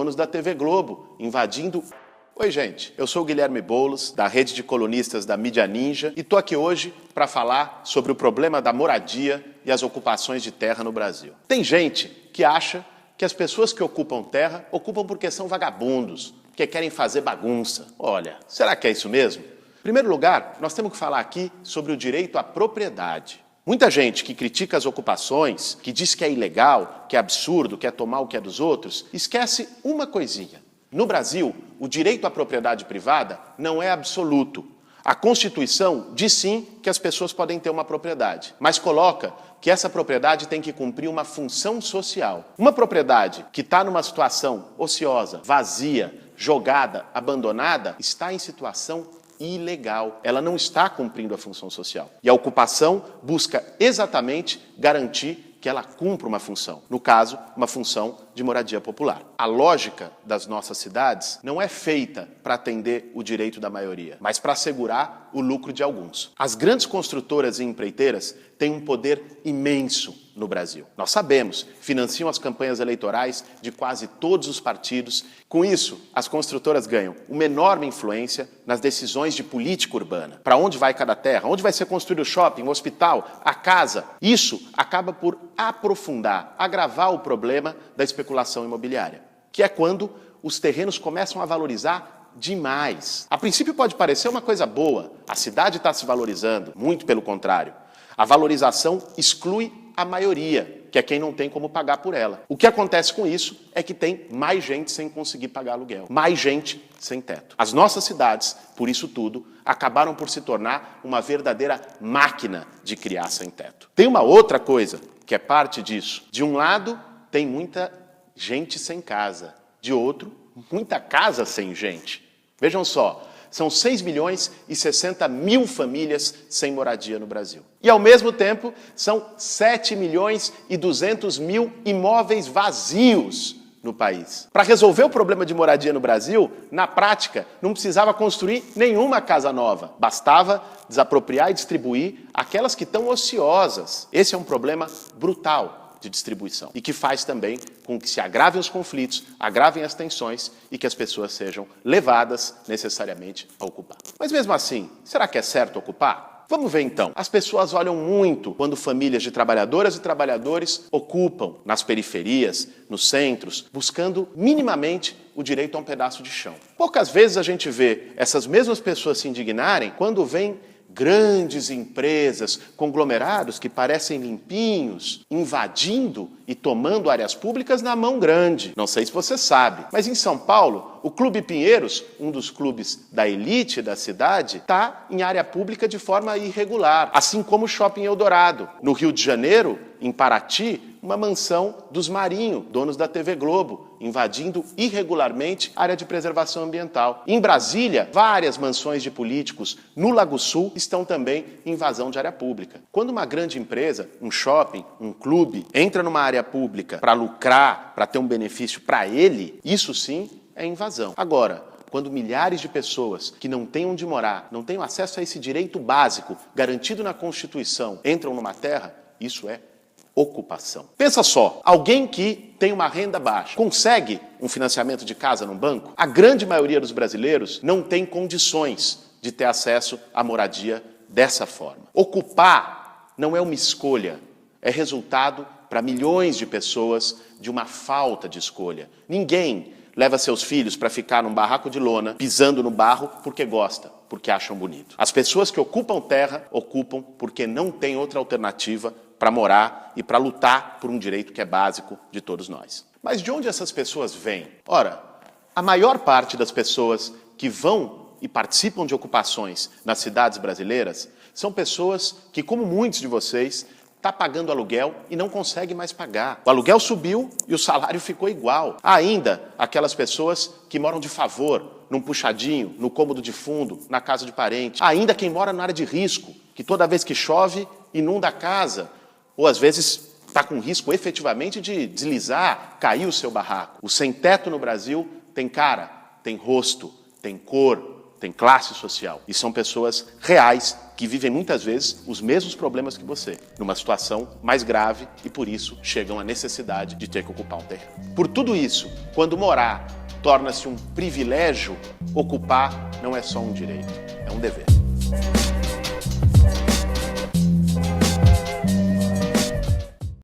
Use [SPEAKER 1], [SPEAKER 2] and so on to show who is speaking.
[SPEAKER 1] donos da TV Globo, invadindo... Oi, gente, eu sou o Guilherme Boulos, da rede de colunistas da Mídia Ninja, e estou aqui hoje para falar sobre o problema da moradia e as ocupações de terra no Brasil. Tem gente que acha que as pessoas que ocupam terra ocupam porque são vagabundos, porque querem fazer bagunça. Olha, será que é isso mesmo? Em primeiro lugar, nós temos que falar aqui sobre o direito à propriedade. Muita gente que critica as ocupações, que diz que é ilegal, que é absurdo, que é tomar o que é dos outros, esquece uma coisinha. No Brasil, o direito à propriedade privada não é absoluto. A Constituição diz sim que as pessoas podem ter uma propriedade, mas coloca que essa propriedade tem que cumprir uma função social. Uma propriedade que está numa situação ociosa, vazia, jogada, abandonada, está em situação ilegal. Ela não está cumprindo a função social. E a ocupação busca exatamente garantir que ela cumpra uma função, no caso, uma função de moradia popular. A lógica das nossas cidades não é feita para atender o direito da maioria, mas para assegurar o lucro de alguns. As grandes construtoras e empreiteiras têm um poder imenso no Brasil. Nós sabemos, financiam as campanhas eleitorais de quase todos os partidos. Com isso, as construtoras ganham uma enorme influência nas decisões de política urbana. Para onde vai cada terra? Onde vai ser construído o shopping, o hospital, a casa? Isso acaba por aprofundar, agravar o problema da especulação imobiliária, que é quando os terrenos começam a valorizar demais. A princípio pode parecer uma coisa boa, a cidade está se valorizando, muito pelo contrário. A valorização exclui a maioria, que é quem não tem como pagar por ela. O que acontece com isso é que tem mais gente sem conseguir pagar aluguel, mais gente sem teto. As nossas cidades, por isso tudo, acabaram por se tornar uma verdadeira máquina de criar sem teto. Tem uma outra coisa que é parte disso. De um lado, tem muita gente sem casa. De outro, muita casa sem gente. Vejam só, são 6 milhões e 60 mil famílias sem moradia no Brasil. E, ao mesmo tempo, são 7 milhões e 200 mil imóveis vazios no país. Para resolver o problema de moradia no Brasil, na prática, não precisava construir nenhuma casa nova. Bastava desapropriar e distribuir aquelas que estão ociosas. Esse é um problema brutal de distribuição e que faz também com que se agravem os conflitos, agravem as tensões e que as pessoas sejam levadas necessariamente a ocupar. Mas mesmo assim, será que é certo ocupar? Vamos ver então. As pessoas olham muito quando famílias de trabalhadoras e trabalhadores ocupam nas periferias, nos centros, buscando minimamente o direito a um pedaço de chão. Poucas vezes a gente vê essas mesmas pessoas se indignarem quando vêm grandes empresas, conglomerados que parecem limpinhos, invadindo e tomando áreas públicas na mão grande. Não sei se você sabe, mas em São Paulo, o Clube Pinheiros, um dos clubes da elite da cidade, está em área pública de forma irregular, assim como o Shopping Eldorado. No Rio de Janeiro, em Paraty, uma mansão dos Marinho, donos da TV Globo, invadindo irregularmente a área de preservação ambiental. Em Brasília, várias mansões de políticos no Lago Sul estão também em invasão de área pública. Quando uma grande empresa, um shopping, um clube, entra numa área pública para lucrar, para ter um benefício para ele, isso sim é invasão. Agora, quando milhares de pessoas que não têm onde morar, não têm acesso a esse direito básico garantido na Constituição, entram numa terra, isso é ocupação. Pensa só, alguém que tem uma renda baixa, consegue um financiamento de casa num banco? A grande maioria dos brasileiros não tem condições de ter acesso à moradia dessa forma. Ocupar não é uma escolha, é resultado para milhões de pessoas de uma falta de escolha. Ninguém leva seus filhos para ficar num barraco de lona, pisando no barro porque gosta, porque acham bonito. As pessoas que ocupam terra, ocupam porque não tem outra alternativa para morar e para lutar por um direito que é básico de todos nós. Mas de onde essas pessoas vêm? Ora, a maior parte das pessoas que vão e participam de ocupações nas cidades brasileiras são pessoas que, como muitos de vocês, está pagando aluguel e não consegue mais pagar. O aluguel subiu e o salário ficou igual. Há ainda aquelas pessoas que moram de favor, num puxadinho, no cômodo de fundo, na casa de parente. Há ainda quem mora na área de risco, que toda vez que chove, inunda a casa. Ou às vezes está com risco efetivamente de deslizar, cair o seu barraco. O sem-teto no Brasil tem cara, tem rosto, tem cor, tem classe social. E são pessoas reais que vivem muitas vezes os mesmos problemas que você, numa situação mais grave e por isso chegam à necessidade de ter que ocupar um terreno. Por tudo isso, quando morar torna-se um privilégio, ocupar não é só um direito, é um dever.